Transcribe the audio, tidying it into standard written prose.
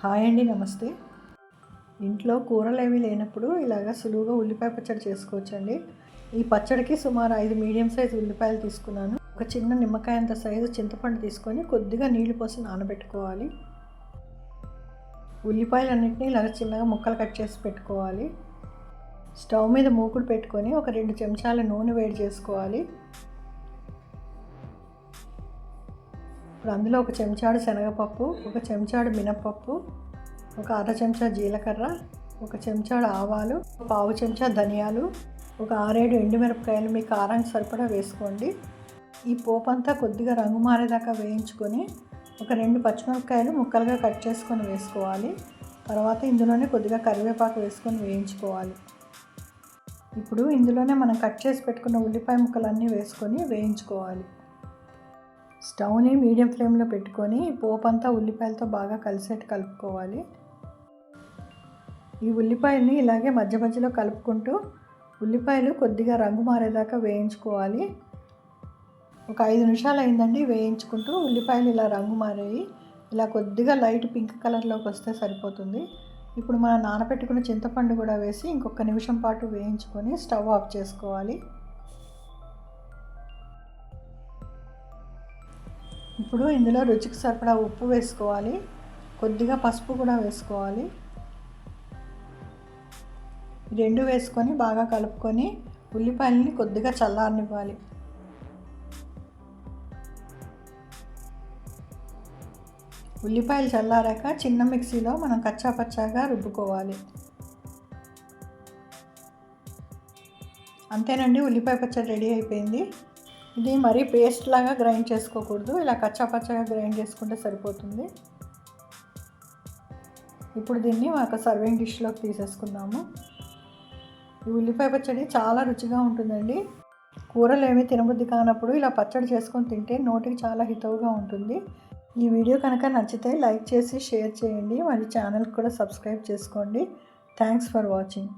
Hi అండి, నమస్తే. ఇంట్లో కూరలు ఏమీ లేనప్పుడు ఇలాగ సులువుగా ఉల్లిపాయ పచ్చడి చేసుకోవచ్చండి. ఈ పచ్చడికి సుమారు 5 మీడియం సైజు ఉల్లిపాయలు తీసుకున్నాను. ఒక చిన్న నిమ్మకాయ అంత సైజు చింతపండు తీసుకొని కొద్దిగా నీళ్లు పోసి నానబెట్టుకోవాలి. ఉల్లిపాయలన్నింటినీ ఇలాగ చిన్నగా ముక్కలు కట్ చేసి పెట్టుకోవాలి. స్టవ్ మీద మూకుడు పెట్టుకొని ఒక 2 చెంచాల నూనె వేడి చేసుకోవాలి. ఇప్పుడు అందులో ఒక చెంచాడు శనగపప్పు, ఒక చెంచాడు మినపప్పు, ఒక అర చెంచా జీలకర్ర, ఒక చెంచాడు ఆవాలు, పావు చెంచా ధనియాలు, ఒక 6-7 ఎండుమిరపకాయలు మీ కారానికి సరిపడా వేసుకోండి. ఈ పోపు అంతా కొద్దిగా రంగు మారేదాకా వేయించుకొని ఒక 2 పచ్చిమిరపకాయలు ముక్కలుగా కట్ చేసుకొని వేసుకోవాలి. తర్వాత ఇందులోనే కొద్దిగా కరివేపాకు వేసుకొని వేయించుకోవాలి. ఇప్పుడు ఇందులోనే మనం కట్ చేసి పెట్టుకున్న ఉల్లిపాయ ముక్కలన్నీ వేసుకొని వేయించుకోవాలి. స్టవ్ని మీడియం ఫ్లేమ్లో పెట్టుకొని పోపు అంతా ఉల్లిపాయలతో బాగా కలిసేట్టు కలుపుకోవాలి. ఈ ఉల్లిపాయల్ని ఇలాగే మధ్య మధ్యలో కలుపుకుంటూ ఉల్లిపాయలు కొద్దిగా రంగు మారేదాకా వేయించుకోవాలి. ఒక 5 నిమిషాలు అయిందండి వేయించుకుంటూ. ఉల్లిపాయలు ఇలా రంగు మారాయి. ఇలా కొద్దిగా లైట్ పింక్ కలర్లోకి వస్తే సరిపోతుంది. ఇప్పుడు మనం నానబెట్టుకున్న చింతపండు కూడా వేసి ఇంకొక నిమిషం పాటు వేయించుకొని స్టవ్ ఆఫ్ చేసుకోవాలి. ఇప్పుడు ఇందులో రుచికి సరిపడా ఉప్పు వేసుకోవాలి. కొద్దిగా పసుపు కూడా వేసుకోవాలి. రెండు వేసుకొని బాగా కలుపుకొని ఉల్లిపాయలని కొద్దిగా చల్లారనివ్వాలి. ఉల్లిపాయలు చల్లారాక చిన్న మిక్సీలో మనం కచ్చా పచ్చాగా రుబ్బుకోవాలి. అంతేనండి, ఉల్లిపాయ పచ్చడి రెడీ అయిపోయింది. ఇది మరీ పేస్ట్ లాగా గ్రైండ్ చేసుకోకూడదు, ఇలా కచ్చా పచ్చగా గ్రైండ్ చేసుకుంటే సరిపోతుంది. ఇప్పుడు దీన్ని ఒక సర్వింగ్ డిష్లోకి తీసేసుకుందాము. ఈ ఉల్లిపాయ పచ్చడి చాలా రుచిగా ఉంటుందండి. కూరలు ఏమీ తినబుద్ధి కానప్పుడు ఇలా పచ్చడి చేసుకొని తింటే నోటికి చాలా హితవుగా ఉంటుంది. ఈ వీడియో కనుక నచ్చితే లైక్ చేసి షేర్ చేయండి. మరి ఛానల్కి కూడా సబ్స్క్రైబ్ చేసుకోండి. Thanks for watching.